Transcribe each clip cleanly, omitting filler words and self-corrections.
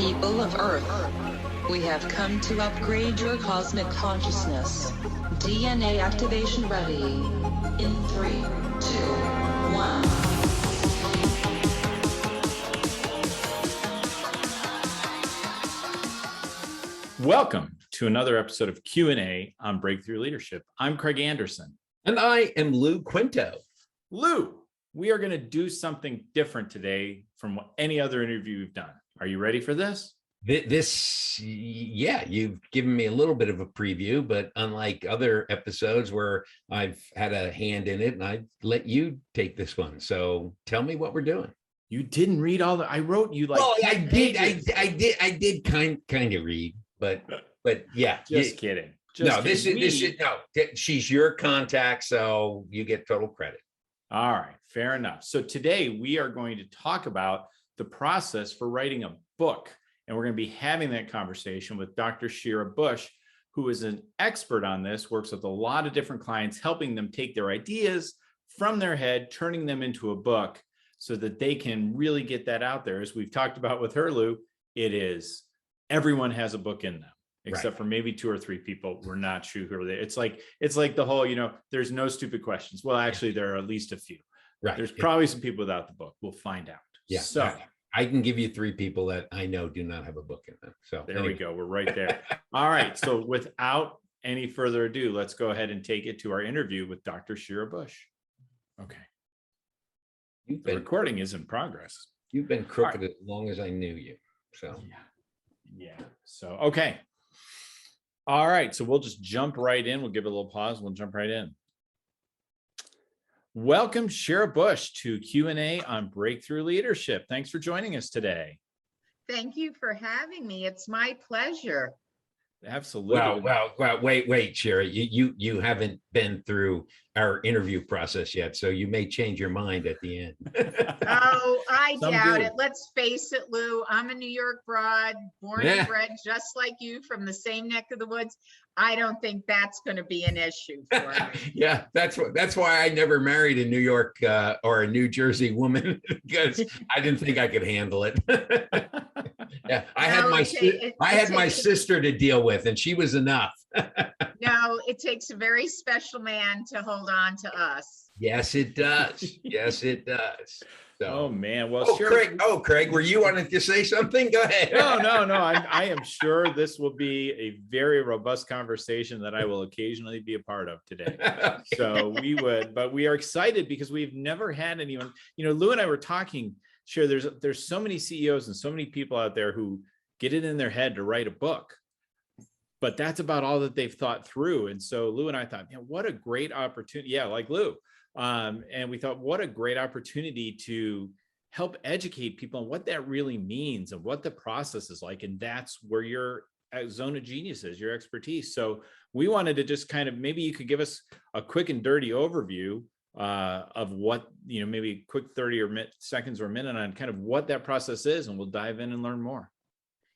People of Earth, we have come to upgrade your cosmic consciousness. DNA activation ready. In 3, 2, 1. Welcome to another episode of Q&A on Breakthrough Leadership. I'm Craig Anderson. And I am Lou Quinto. Lou, we are going to do something different today from any other interview we've done. Are you ready for this? Yeah, you've given me a little bit of a preview, but unlike other episodes where I've had a hand in it, and I let you take this one. So tell me what we're doing. You didn't read all the, I wrote you like. Oh, I did kind of read, but yeah. Just kidding. She's your contact, so you get total credit. All right, fair enough. So today we are going to talk about the process for writing a book. And we're going to be having that conversation with Dr. Shira Bush, who is an expert on this, works with a lot of different clients, helping them take their ideas from their head, turning them into a book so that they can really get that out there. As we've talked about with her, Lou, it is everyone has a book in them, except for maybe 2 or 3 people. We're not sure who are they. It's like the whole, there's no stupid questions. Well, actually, there are at least a few. Right. There's probably some people without the book. We'll find out. Yeah. So I can give you 3 people that I know do not have a book in them. So there we go. We're right there. All right. So without any further ado, let's go ahead and take it to our interview with Dr. Shira Bush. Okay. The recording is in progress. You've been crooked as long as I knew you. So yeah. So, okay. All right. So we'll just jump right in. We'll give it a little pause. We'll jump right in. Welcome, Shira Bush, to Q&A on Breakthrough Leadership. Thanks for joining us today. Thank you for having me. It's my pleasure. Absolutely. Well, wait, Shira, you haven't been through our interview process yet, so you may change your mind at the end. Oh, I doubt it. Let's face it, Lou. I'm a New York broad, born and bred just like you, from the same neck of the woods. I don't think that's going to be an issue for me. Yeah, that's why I never married a New York or a New Jersey woman, because I didn't think I could handle it. Yeah, I had my sister to deal with, and she was enough. No, it takes a very special man to hold on to us. Yes, it does. Yes, it does. So, oh man, well, Craig, were you wanting to say something? Go ahead. No. I am sure this will be a very robust conversation that I will occasionally be a part of today. Okay. So we are excited because we've never had anyone. Lou and I were talking. Sure, there's so many CEOs and so many people out there who get it in their head to write a book, but that's about all that they've thought through. And so Lou and I thought, what a great opportunity. Yeah, like Lou. And we thought, what a great opportunity to help educate people on what that really means and what the process is like. And that's where your zone of genius is, your expertise. So we wanted to just kind of, maybe you could give us a quick and dirty overview of what, maybe a quick 30 seconds or a minute on kind of what that process is, and we'll dive in and learn more.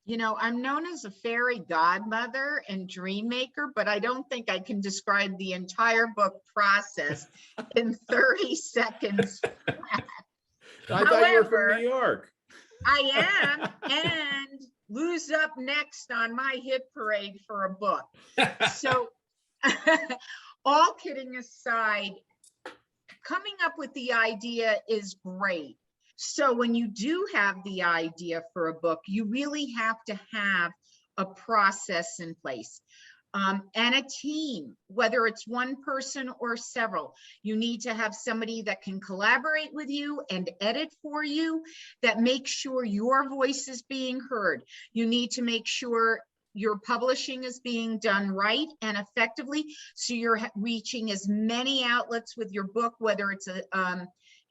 I'm known as a fairy godmother and dream maker, but I don't think I can describe the entire book process in 30 seconds. I thought you were from New York. I am, and Lou's up next on my hit parade for a book. So all kidding aside, coming up with the idea is great. So when you do have the idea for a book, you really have to have a process in place and a team, whether it's one person or several. You need to have somebody that can collaborate with you and edit for you, that makes sure your voice is being heard. You need to make sure your publishing is being done right and effectively, so you're reaching as many outlets with your book, whether it's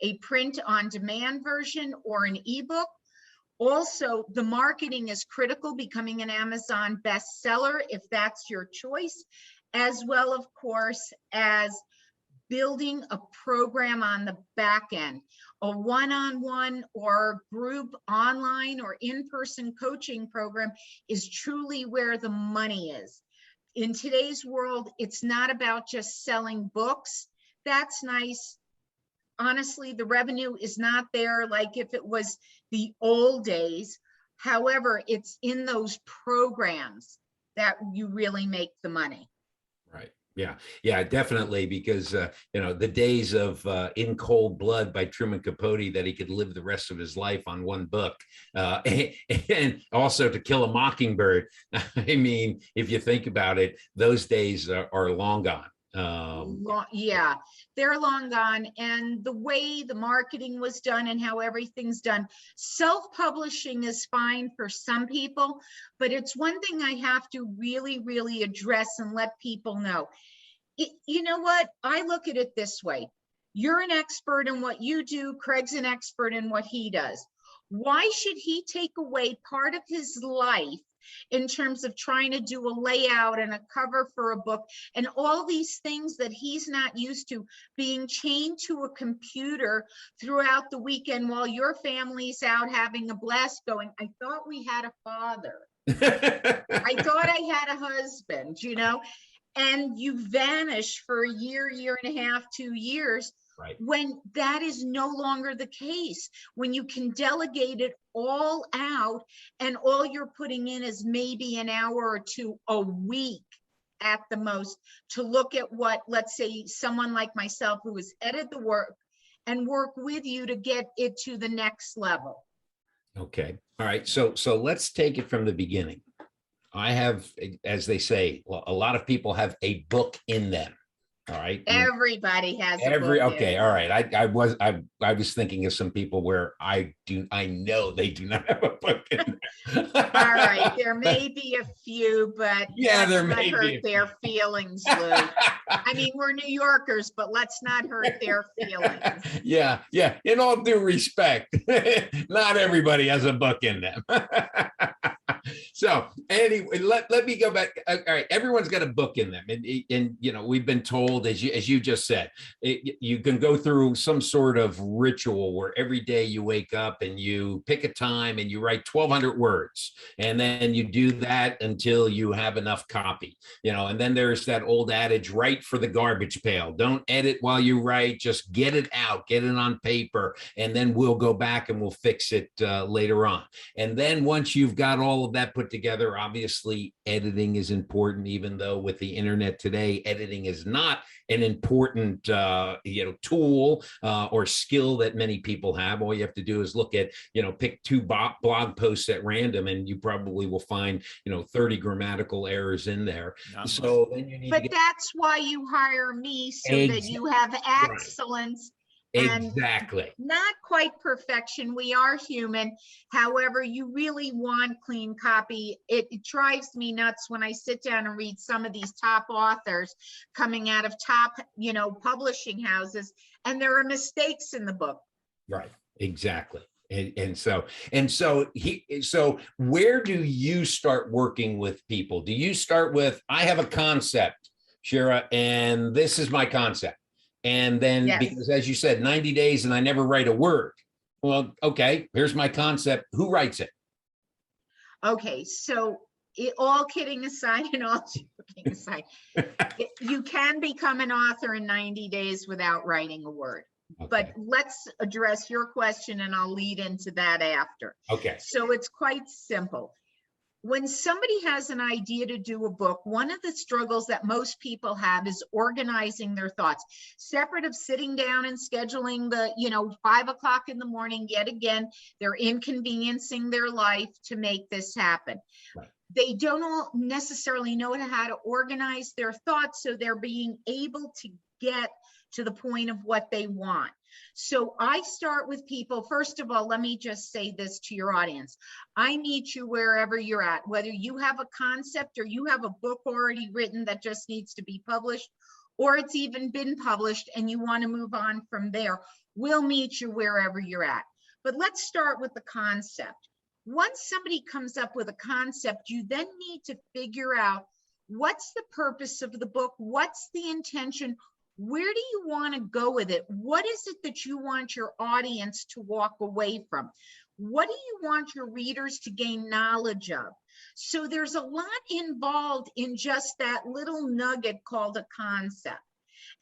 a print on demand version or an ebook. Also, the marketing is critical, becoming an Amazon bestseller if that's your choice, as well, of course, as building a program on the back end. A one-on-one or group online or in-person coaching program is truly where the money is. In today's world, it's not about just selling books. That's nice. Honestly, the revenue is not there like if it was the old days. However, it's in those programs that you really make the money. Right. Yeah. Yeah, definitely. Because, the days of In Cold Blood by Truman Capote, that he could live the rest of his life on one book, and also To Kill a Mockingbird. I mean, if you think about it, those days are long gone. Yeah, they're long gone. And the way the marketing was done and how everything's done, self-publishing is fine for some people, but it's one thing I have to really, really address and let people know. You know what? I look at it this way. You're an expert in what you do. Craig's an expert in what he does. Why should he take away part of his life in terms of trying to do a layout and a cover for a book and all these things that he's not used to, being chained to a computer throughout the weekend while your family's out having a blast going, I thought we had a father. I thought I had a husband, and you vanish for a year, year and a half, 2 years. Right. When that is no longer the case, when you can delegate it all out and all you're putting in is maybe an hour or two a week at the most to look at what, let's say, someone like myself who has edited the work and work with you to get it to the next level. Okay. All right. So let's take it from the beginning. I have, as they say, a lot of people have a book in them. All right. Everybody has a book. Okay. All right. I was thinking of some people where I know they do not have a book in there. All right. There may be a few, but yeah, there let's may not hurt their feelings, Lou. I mean, we're New Yorkers, but let's not hurt their feelings. Yeah. In all due respect, not everybody has a book in them. So anyway, let me go back. All right, everyone's got a book in them, and we've been told, as you just said, you can go through some sort of ritual where every day you wake up and you pick a time and you write 1,200 words, and then you do that until you have enough copy. And then there's that old adage: write for the garbage pail. Don't edit while you write. Just get it out, get it on paper, and then we'll go back and we'll fix it later on. And then once you've got all of that put together, obviously editing is important, even though with the internet today, editing is not an important tool or skill that many people have. All you have to do is look at, pick 2 blog posts at random, and you probably will find 30 grammatical errors in there. So then you need but that's why you hire me, so that you have excellence. Exactly. Not quite perfection. We are human. However, you really want clean copy. It drives me nuts when I sit down and read some of these top authors coming out of top, publishing houses, and there are mistakes in the book. Right. Exactly. So where do you start working with people? Do you start with, I have a concept, Shira, and this is my concept? And then, because as you said, 90 days and I never write a word. Well, okay, here's my concept. Who writes it? Okay, so all kidding aside and all joking aside, you can become an author in 90 days without writing a word. Okay. But let's address your question and I'll lead into that after. Okay. So it's quite simple. When somebody has an idea to do a book, one of the struggles that most people have is organizing their thoughts, separate of sitting down and scheduling the, 5 o'clock in the morning. Yet again, they're inconveniencing their life to make this happen. Right. They don't all necessarily know how to organize their thoughts, so they're being able to get to the point of what they want. So I start with people. First of all, let me just say this to your audience. I meet you wherever you're at, whether you have a concept or you have a book already written that just needs to be published, or it's even been published and you want to move on from there. We'll meet you wherever you're at. But let's start with the concept. Once somebody comes up with a concept, you then need to figure out what's the purpose of the book, what's the intention, where do you want to go with it? What is it that you want your audience to walk away from? What do you want your readers to gain knowledge of? So there's a lot involved in just that little nugget called a concept.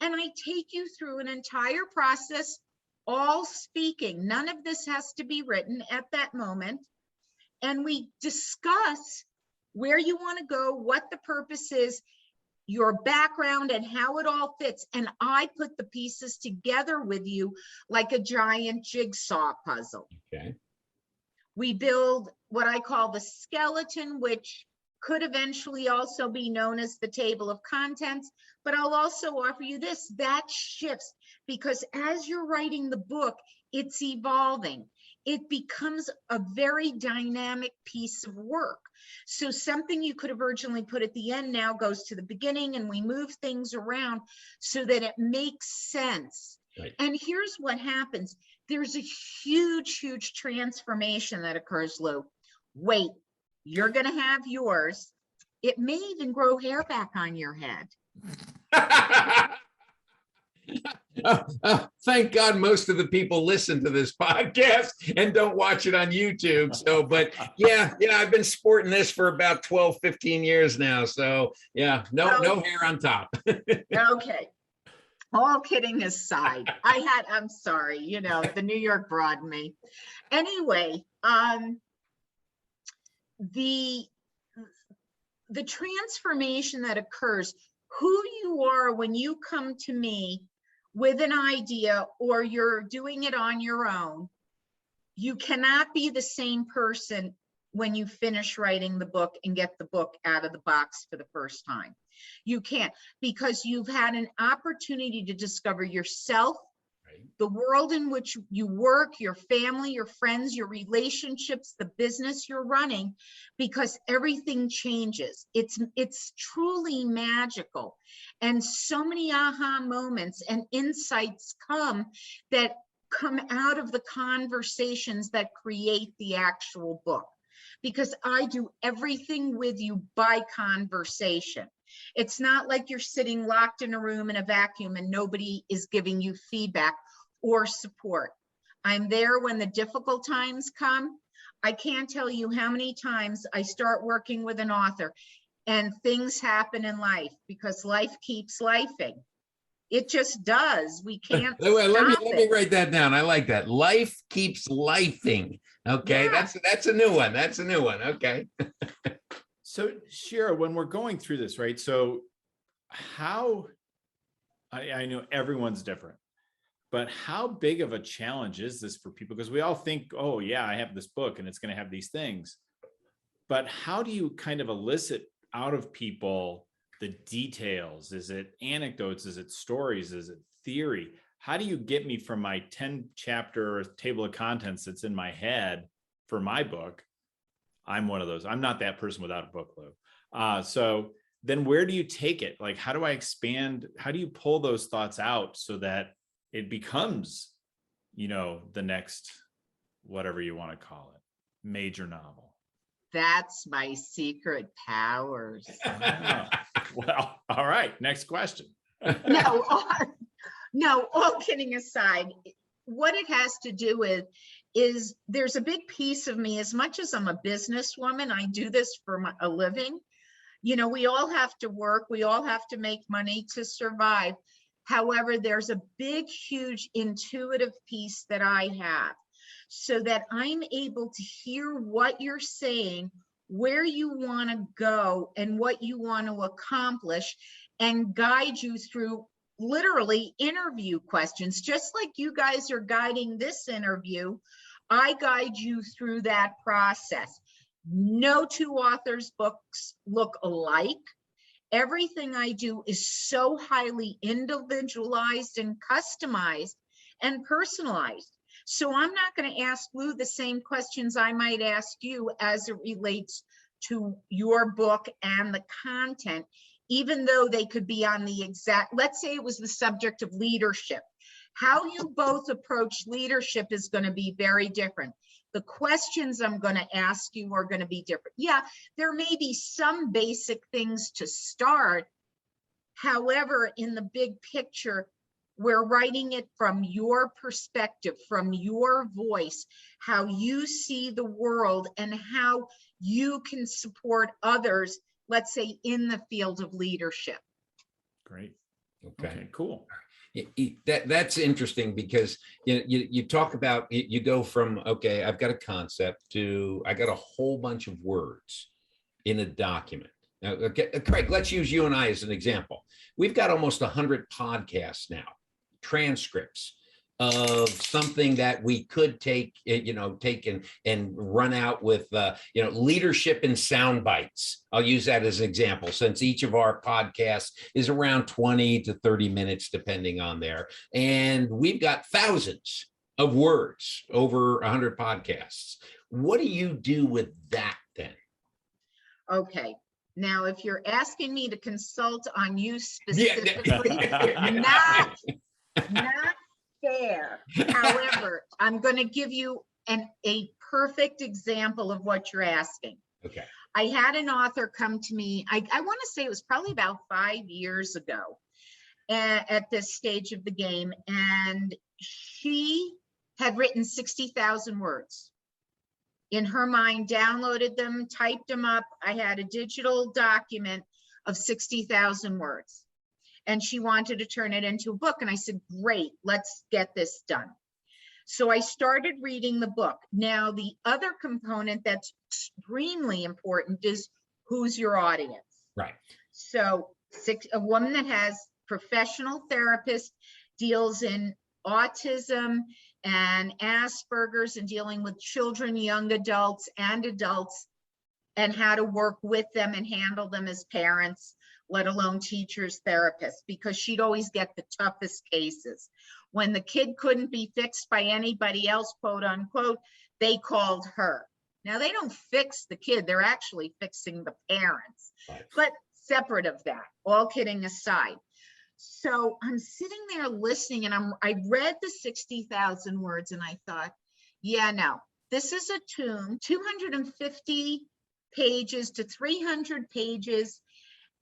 And I take you through an entire process, all speaking. None of this has to be written at that moment. and we discuss where you want to go, what the purpose is, your background, and how it all fits. And I put the pieces together with you like a giant jigsaw puzzle. Okay. We build what I call the skeleton, which could eventually also be known as the table of contents, but I'll also offer you this, that shifts, because as you're writing the book, it's evolving. It becomes a very dynamic piece of work. So something you could have originally put at the end now goes to the beginning, and we move things around so that it makes sense. Right. And here's what happens. There's a huge, huge transformation that occurs, Lou. Wait, you're going to have yours. It may even grow hair back on your head. Thank God most of the people listen to this podcast and don't watch it on YouTube. So, but yeah, I've been sporting this for about 12, 15 years now. So yeah, no hair on top. Okay. All kidding aside, I'm sorry, the New York broad me. Anyway, the transformation that occurs, who you are when you come to me with an idea or you're doing it on your own, you cannot be the same person when you finish writing the book and get the book out of the box for the first time. You can't, because you've had an opportunity to discover yourself, right, the world in which you work, your family, your friends, your relationships, the business you're running, because everything changes. It's truly magical. And so many aha moments and insights come out of the conversations that create the actual book. Because I do everything with you by conversation. It's not like you're sitting locked in a room in a vacuum and nobody is giving you feedback or support. I'm there when the difficult times come. I can't tell you how many times I start working with an author and things happen in life because life keeps lifing. It just does. We can't let me write that down. I like that. Life keeps lifing. Okay, yeah. That's a new one. That's a new one. Okay. So Shira, when we're going through this, right? So I know everyone's different, but how big of a challenge is this for people? Because we all think, oh yeah, I have this book and it's going to have these things, but how do you kind of elicit out of people the details? Is it anecdotes? Is it stories? Is it theory? How do you get me from my 10 chapter table of contents that's in my head for my book? I'm one of those. I'm not that person without a book, Lou. So then where do you take it? Like, how do I expand? How do you pull those thoughts out so that it becomes, the next, whatever you want to call it, major novel? That's my secret powers. Well, all right. Next question. No, all kidding aside, what it has to do with is there's a big piece of me, as much as I'm a businesswoman, I do this for a living. We all have to work. We all have to make money to survive. However, there's a big, huge intuitive piece that I have so that I'm able to hear what you're saying, where you want to go and what you want to accomplish, and guide you through literally interview questions. Just like you guys are guiding this interview, I guide you through that process. No two authors' books look alike. Everything I do is so highly individualized and customized and personalized. So I'm not going to ask Lou the same questions I might ask you as it relates to your book and the content, even though they could be on the exact, let's say it was the subject of leadership. How you both approach leadership is going to be very different. The questions I'm going to ask you are going to be different. Yeah, there may be some basic things to start. However, in the big picture, we're writing it from your perspective, from your voice, how you see the world and how you can support others, let's say in the field of leadership. Great. Okay, cool. That's interesting because you talk about, you go from, okay, I've got a concept to I got a whole bunch of words in a document. Now, okay, Craig, let's use you and I as an example. We've got almost 100 podcasts now, transcripts of something that we could take and run out with, leadership in sound bites. I'll use that as an example, since each of our podcasts is around 20 to 30 minutes, depending on there. And we've got thousands of words over 100 podcasts. What do you do with that then? Okay. Now, if you're asking me to consult on you specifically, not fair. However, I'm going to give you a perfect example of what you're asking. Okay. I had an author come to me, I want to say it was probably about 5 years ago at this stage of the game, and she had written 60,000 words. In her mind, downloaded them, typed them up. I had a digital document of 60,000 words. And she wanted to turn it into a book. And I said, great, let's get this done. So I started reading the book. Now, the other component that's extremely important is who's your audience. Right. So a woman that has professional therapist, deals in autism and Asperger's and dealing with children, young adults and adults, and how to work with them and handle them as parents, let alone teachers, therapists, because she'd always get the toughest cases. When the kid couldn't be fixed by anybody else, quote unquote, they called her. Now, they don't fix the kid, they're actually fixing the parents. Right. But separate of that, all kidding aside. So I'm sitting there listening, and I read the 60,000 words, and I thought, yeah, no, this is a tome, 250 pages to 300 pages.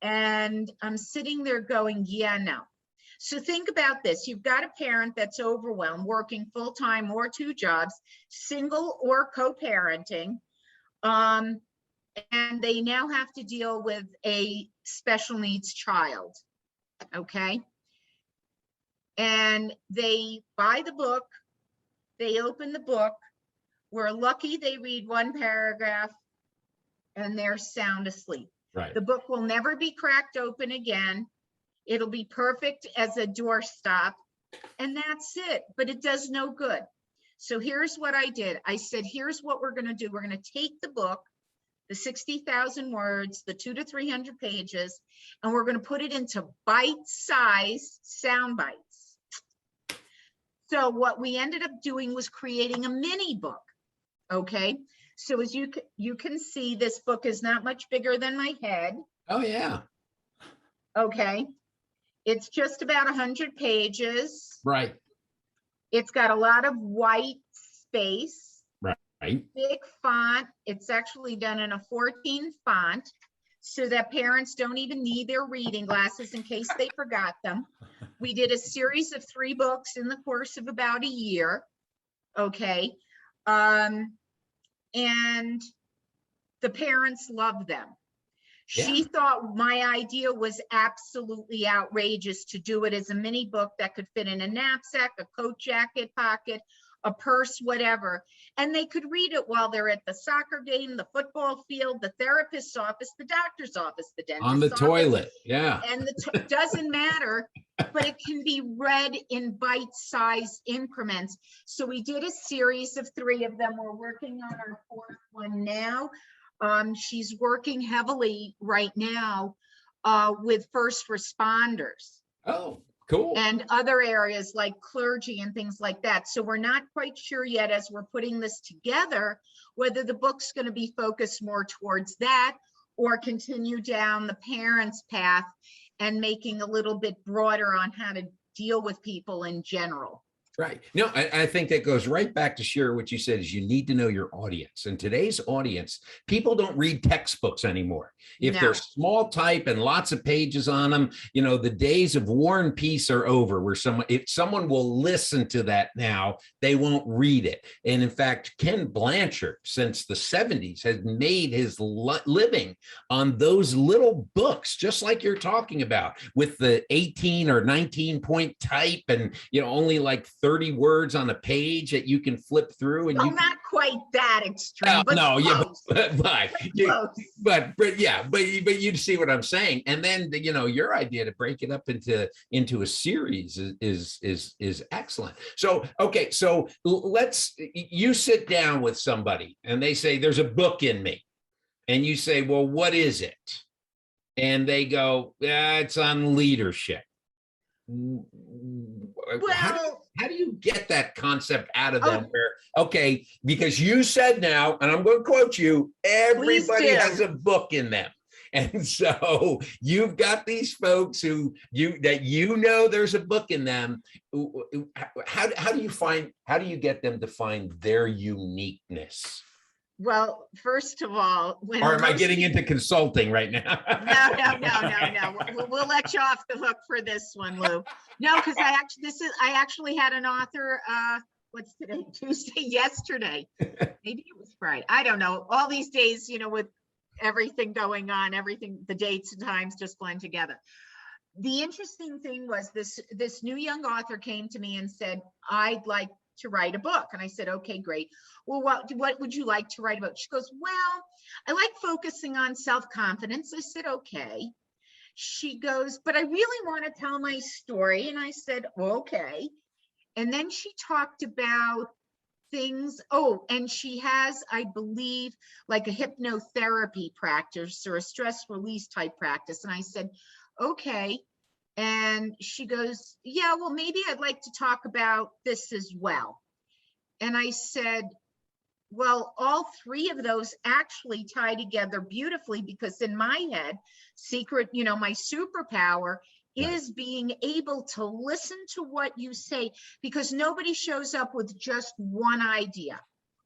And I'm sitting there going, yeah, no. So think about this. You've got a parent that's overwhelmed, working full-time or 2 jobs, single or co-parenting, and they now have to deal with a special needs child, okay? And they buy the book, they open the book, we're lucky they read 1 paragraph, and they're sound asleep. Right. The book will never be cracked open again. It'll be perfect as a doorstop, and that's it, but it does no good. So here's what I did. I said, here's what we're going to do. We're going to take the book, the 60,000 words, the 200 to 300 pages, and we're going to put it into bite-sized sound bites. So what we ended up doing was creating a mini book, okay? So as you can see, this book is not much bigger than my head. Oh, yeah. Okay. It's just about 100 pages. Right. It's got a lot of white space. Right. Big font. It's actually done in a 14 font so that parents don't even need their reading glasses in case they forgot them. We did a series of 3 books in the course of about a year. Okay. And the parents loved them. She thought my idea was absolutely outrageous to do it as a mini book that could fit in a knapsack, a coat jacket pocket, a purse, whatever. And they could read it while they're at the soccer game, the football field, the therapist's office, the doctor's office, the dentist's on the office, toilet. Yeah. And doesn't matter, but it can be read in bite-sized increments. So we did a series of 3 of them. We're working on our 4th one now. She's working heavily right now with first responders. Oh, cool. And other areas like clergy and things like that. So we're not quite sure yet, as we're putting this together, whether the book's going to be focused more towards that or continue down the parents' path and making a little bit broader on how to deal with people in general. Right. No, I think that goes right back to Shira. What you said is you need to know your audience. And today's audience, people don't read textbooks anymore. If they're small type and lots of pages on them, you know, the days of War and Peace are over. Where if someone will listen to that now, they won't read it. And in fact, Ken Blanchard, since the 70s, has made his living on those little books, just like you're talking about, with the 18 or 19 point type, and you know, only like 30 words on a page that you can flip through. And well, not quite that extreme, but no, close. but you'd see what I'm saying. And then, you know, your idea to break it up into a series is excellent. So, okay, so you sit down with somebody and they say, there's a book in me. And you say, well, what is it? And they go, it's on leadership. Well, how do you get that concept out of them? Where, okay, because you said now, and I'm going to quote you, everybody has a book in them. And so you've got these folks that you know there's a book in them. How do you get them to find their uniqueness? Well, first of all, or am I getting into consulting right now? No. We'll let you off the hook for this one, Lou. No, because I actually had an author. What's today? Tuesday. Yesterday, maybe it was Friday. I don't know. All these days, you know, with everything going on, the dates and times just blend together. The interesting thing was this new young author came to me and said, I'd like to write a book. And I said, okay, great. Well, what would you like to write about? She goes, well, I like focusing on self-confidence. I said, okay. She goes, but I really want to tell my story. And I said, okay. And then she talked about things. Oh, and she has, I believe, like a hypnotherapy practice or a stress release type practice. And I said, okay. And she goes, yeah, well, maybe I'd like to talk about this as well. And I said, well, all three of those actually tie together beautifully, because in my head, my superpower is being able to listen to what you say, because nobody shows up with just one idea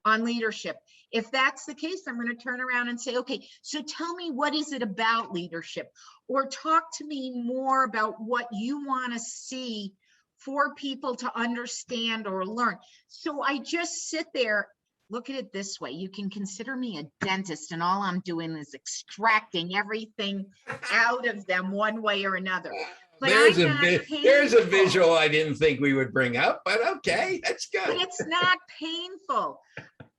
on leadership. If that's the case, I'm going to turn around and say, okay, so tell me, what is it about leadership? Or talk to me more about what you want to see for people to understand or learn. So I just sit there. Look at it this way. You can consider me a dentist, and all I'm doing is extracting everything out of them one way or another. But there's a visual I didn't think we would bring up, but okay, that's good. But it's not painful.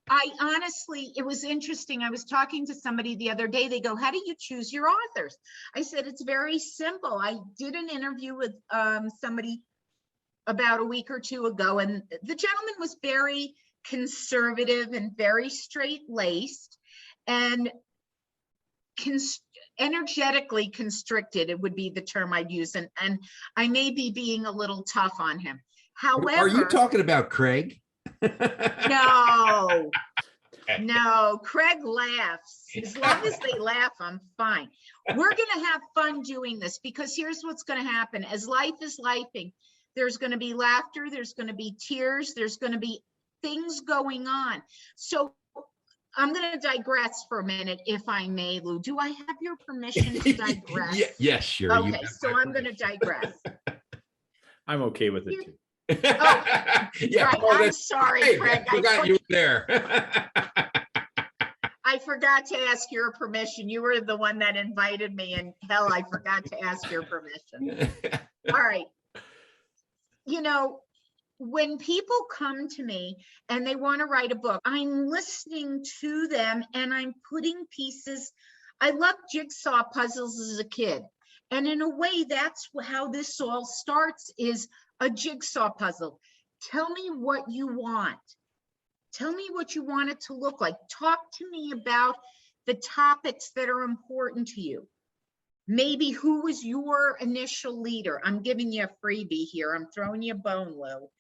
I honestly, it was interesting. I was talking to somebody the other day. They go, how do you choose your authors? I said, it's very simple. I did an interview with somebody about a week or two ago, and the gentleman was very conservative and very straight-laced and energetically constricted, it would be the term I'd use. And I may be being a little tough on him. However, are you talking about Craig? No, Craig laughs. As long as they laugh, I'm fine. We're going to have fun doing this, because here's what's going to happen. As life is lifing, there's going to be laughter, there's going to be tears, there's going to be things going on. So I'm going to digress for a minute, if I may, Lou. Do I have your permission to digress? Yes, sure. Okay, so I'm going to digress. I'm okay with it too. Yeah, right. I'm sorry, hey, Craig. I forgot you were there. I forgot to ask your permission. You were the one that invited me, and hell, I forgot to ask your permission. All right. You know, when people come to me and they want to write a book, I'm listening to them and I'm putting pieces. I loved jigsaw puzzles as a kid. And in a way, that's how this all starts, is a jigsaw puzzle. Tell me what you want. Tell me what you want it to look like. Talk to me about the topics that are important to you. Maybe who was your initial leader? I'm giving you a freebie here. I'm throwing you a bone, Lou.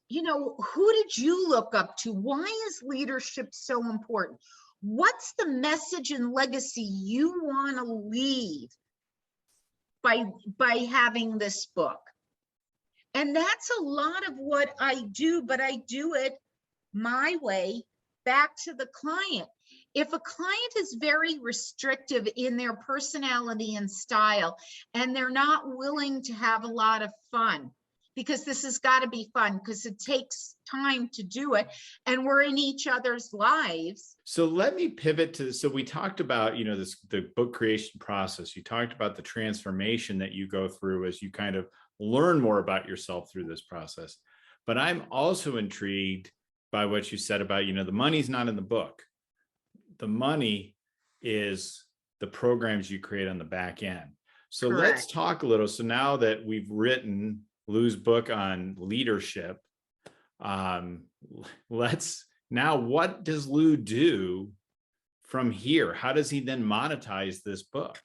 You know, who did you look up to? Why is leadership so important? What's the message and legacy you want to leave by having this book? And that's a lot of what I do, but I do it my way back to the client. If a client is very restrictive in their personality and style, and they're not willing to have a lot of fun, because this has got to be fun because it takes time to do it, and we're in each other's lives. So let me pivot to, so we talked about, you know, the book creation process. You talked about the transformation that you go through as you kind of learn more about yourself through this process. But I'm also intrigued by what you said about, you know, the money's not in the book. The money is the programs you create on the back end. So Correct. Let's talk a little. So now that we've written Lou's book on leadership, now what does Lou do from here? How does he then monetize this book?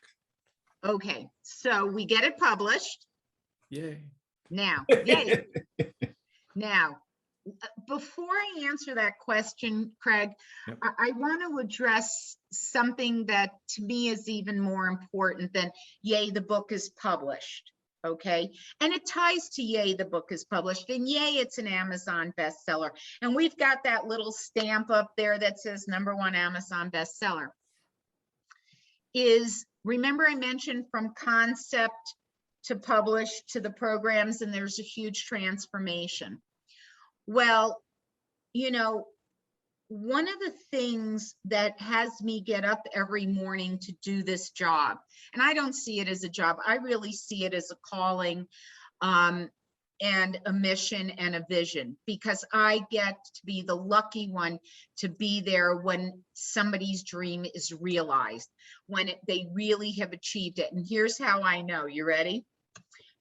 Okay, so we get it published. Yay. Now, yay. Now, before I answer that question, Craig, Yep. I want to address something that to me is even more important than yay, the book is published. Okay. And it ties to yay, the book is published, and yay, it's an Amazon bestseller. And we've got that little stamp up there that says #1 Amazon bestseller. Remember I mentioned from concept to publish to the programs, and there's a huge transformation. Well, you know, one of the things that has me get up every morning to do this job, and I don't see it as a job, I really see it as a calling and a mission and a vision, because I get to be the lucky one to be there when somebody's dream is realized, when they really have achieved it. And here's how I know. You ready?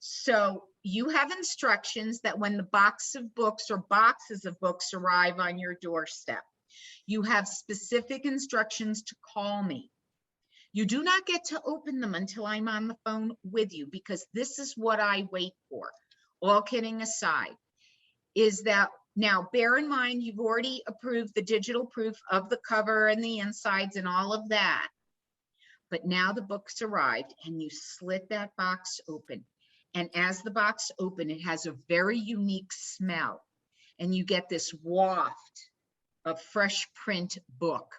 So you have instructions that when the box of books or boxes of books arrive on your doorstep, you have specific instructions to call me. You do not get to open them until I'm on the phone with you, because this is what I wait for. All kidding aside, is that now bear in mind, you've already approved the digital proof of the cover and the insides and all of that. But now the book's arrived and you slit that box open. And as the box open, it has a very unique smell. And you get this waft of fresh print book,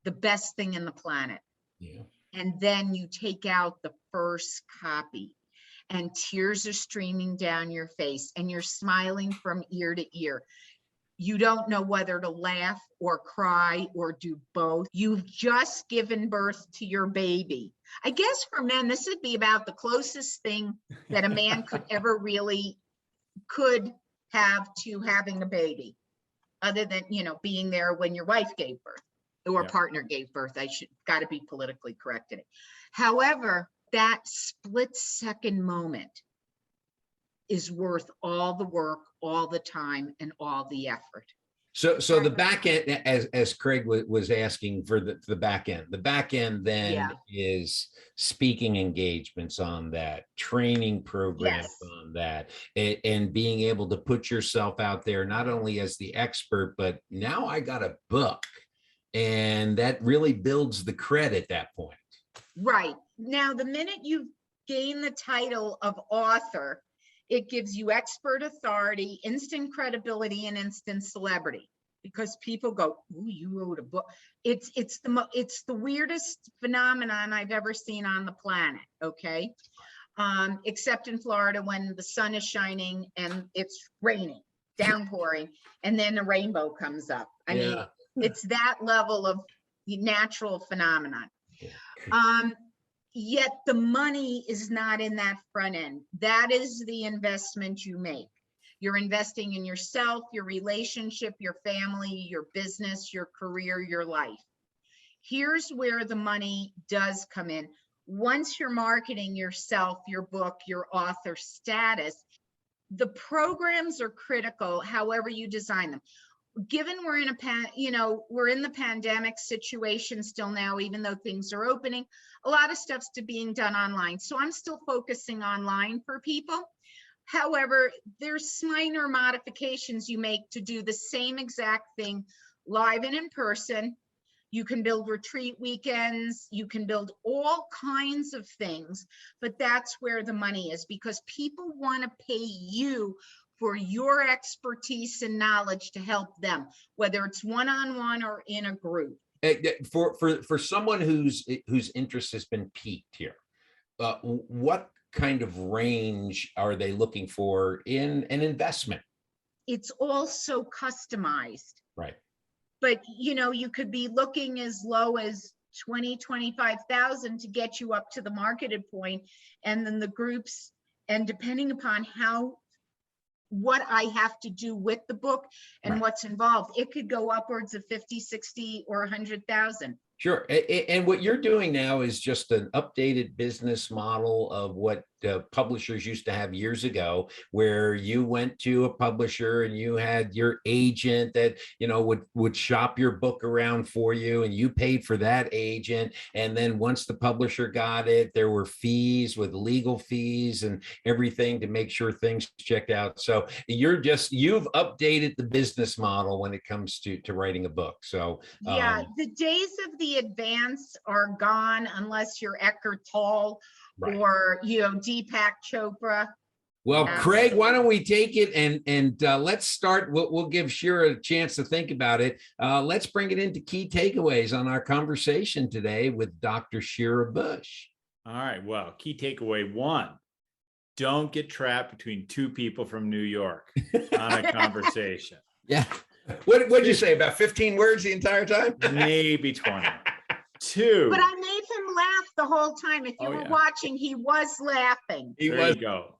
the best thing in the planet. Yeah. And then you take out the first copy, and tears are streaming down your face, and you're smiling from ear to ear. You don't know whether to laugh or cry or do both. You've just given birth to your baby. I guess for men, this would be about the closest thing that a man could have to having a baby, other than, you know, being there when your wife gave birth or Yeah. partner gave birth. I should got to be politically correct in it. However, that split second moment is worth all the work, all the time, and all the effort. So the back end, as Craig was asking for the back end, then Yeah. is speaking engagements on that, training programs Yes. on that, and being able to put yourself out there, not only as the expert, but now I got a book, and that really builds the cred at that point. Right. Now, the minute you gain the title of author, it gives you expert authority, instant credibility, and instant celebrity, because people go, "Ooh, you wrote a book." It's the weirdest phenomenon I've ever seen on the planet. Okay, except in Florida when the sun is shining and it's raining, downpouring, and then the rainbow comes up. I mean, it's that level of natural phenomenon. Yet the money is not in that front end. That is the investment you make. You're investing in yourself, your relationship, your family, your business, your career, your life. Here's where the money does come in. Once you're marketing yourself, your book, your author status, the programs are critical, however you design them. Given we're in we're in the pandemic situation still now, even though things are opening, a lot of stuff's being done online. So I'm still focusing online for people. However, there's minor modifications you make to do the same exact thing live and in person. You can build retreat weekends. You can build all kinds of things, but that's where the money is, because people want to pay you for your expertise and knowledge to help them, whether it's one-on-one or in a group. For someone whose interest has been piqued here, what kind of range are they looking for in an investment? It's also customized. Right. But, you could be looking as low as 20, 25,000 to get you up to the marketed point. And then the groups, and depending upon what I have to do with the book and Right. what's involved, it could go upwards of 50, 60, or 100,000. Sure. And what you're doing now is just an updated business model of what publishers used to have years ago, where you went to a publisher and you had your agent that, would shop your book around for you, and you paid for that agent. And then once the publisher got it, there were fees with legal fees and everything to make sure things checked out. So you've updated the business model when it comes to writing a book. So yeah, the days of the advance are gone, unless you're Eckhart Tolle, right, or Deepak Chopra. Well, Craig, why don't we take it and let's start. We'll give Shira a chance to think about it. Let's bring it into key takeaways on our conversation today with Dr. Shira Bush. All right. Well, key takeaway 1: don't get trapped between two people from New York on a conversation. Yeah. What did you say? About 15 words the entire time? Maybe 20. 2. But I made him laugh the whole time. If you were watching, he was laughing. There you go.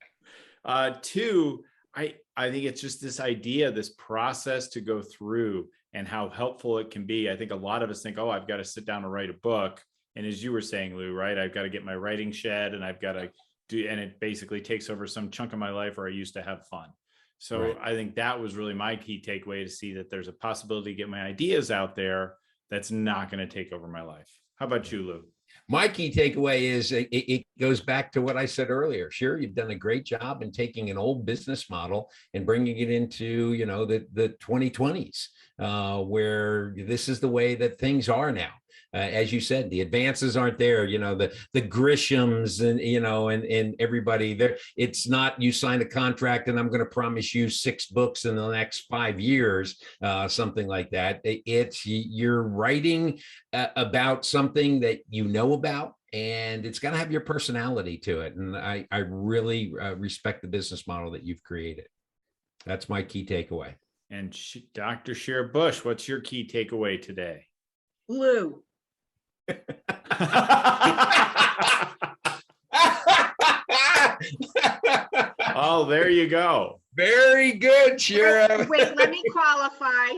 2, I think it's just this idea, this process to go through and how helpful it can be. I think a lot of us think, oh, I've got to sit down and write a book. And as you were saying, Lou, right, I've got to get my writing shed, and I've got to do, and it basically takes over some chunk of my life where I used to have fun. So right. I think that was really my key takeaway, to see that there's a possibility to get my ideas out there that's not going to take over my life. How about you, Lou? My key takeaway is it goes back to what I said earlier. Sure, you've done a great job in taking an old business model and bringing it into, the 2020s, where this is the way that things are now. As you said, the advances aren't there, the Grishams and everybody there. It's not, you sign a contract and I'm going to promise you 6 books in the next 5 years, something like that. It's, you're writing about something that you know about, and it's got to have your personality to it. And I really respect the business model that you've created. That's my key takeaway. And Dr. Shira Bush, what's your key takeaway today? Lou. Oh, there you go. Very good, Shira. Wait, let me qualify.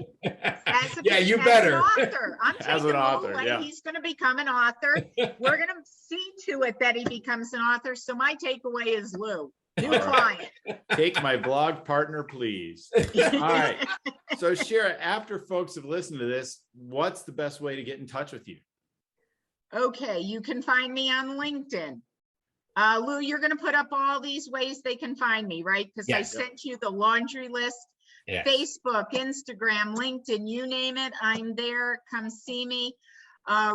You better. As an author. I'm as an author, yeah. He's going to become an author. We're going to see to it that he becomes an author. So my takeaway is Lou. New client. Take my blog partner, please. All right. So Shira, after folks have listened to this, what's the best way to get in touch with you? Okay, you can find me on LinkedIn. Lou, you're going to put up all these ways they can find me, right? Because I sent you the laundry list. Yes. Facebook, Instagram, LinkedIn, you name it, I'm there. Come see me.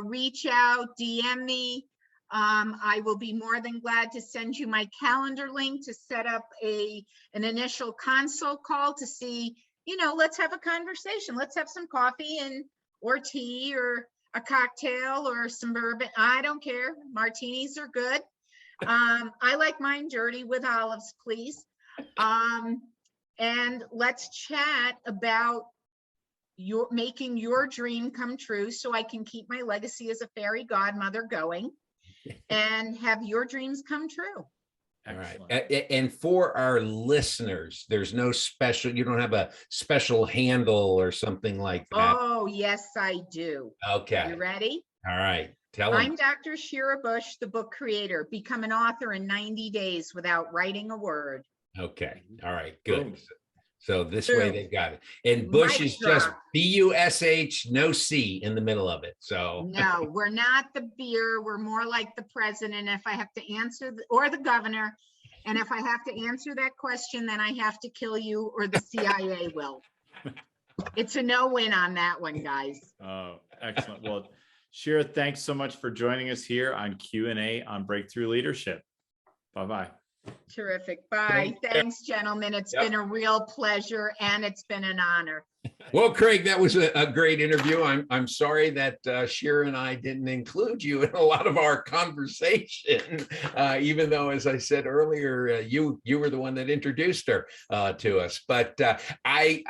Reach out, DM me. I will be more than glad to send you my calendar link to set up an initial consult call to see, let's have a conversation. Let's have some coffee or tea or a cocktail or some bourbon. I don't care. Martinis are good. I like mine dirty with olives, please. And let's chat about making your dream come true, so I can keep my legacy as a fairy godmother going and have your dreams come true. All right. And for our listeners, there's no special, you don't have a special handle or something like that? Oh, yes, I do. Okay. You ready? All right. Tell them. I'm Dr. Shira Bush, the book creator. Become an author in 90 days without writing a word. Okay. All right. Good. Boom. So this way they've got it. And Bush is just B-U-S-H, no C in the middle of it. So no, we're not the beer. We're more like the president. If I have to answer, or the governor, and if I have to answer that question, then I have to kill you, or the CIA will. It's a no-win on that one, guys. Oh, Excellent. Well, Shira, thanks so much for joining us here on Q&A on Breakthrough Leadership. Bye-bye. Terrific. Bye. Thanks, gentlemen. It's been a real pleasure and it's been an honor. Well, Craig, that was a great interview. I'm sorry that Shira and I didn't include you in a lot of our conversation, even though, as I said earlier, you were the one that introduced her to us. But I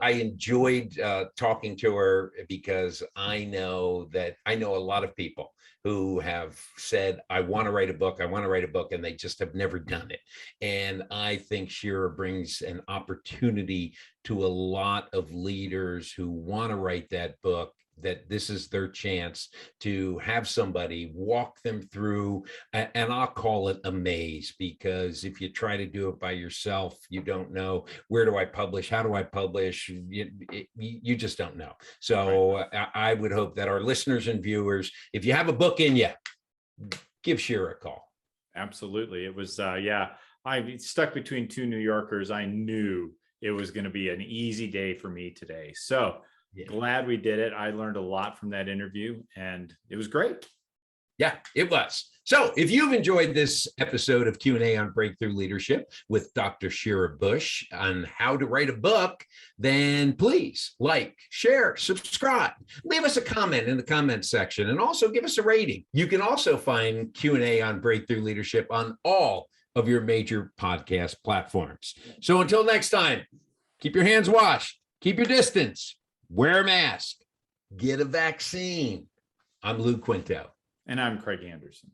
enjoyed talking to her because I know a lot of people who have said, I want to write a book, and they just have never done it. And I think Shira brings an opportunity to a lot of leaders who want to write that book, that this is their chance to have somebody walk them through, and I'll call it a maze, because if you try to do it by yourself, you don't know, where do I publish? How do I publish? You just don't know. So I would hope that our listeners and viewers, if you have a book in you, give Shira a call. Absolutely. It was, I stuck between two New Yorkers. I knew it was going to be an easy day for me today. So glad we did it. I learned a lot from that interview and it was great. Yeah, it was. So if you've enjoyed this episode of Q&A on Breakthrough Leadership with Dr. Shira Bush on how to write a book, then please like, share, subscribe, leave us a comment in the comment section, and also give us a rating. You can also find Q&A on Breakthrough Leadership on all of your major podcast platforms. So until next time, keep your hands washed, keep your distance, wear a mask, get a vaccine. I'm Lou Quinto. And I'm Craig Anderson.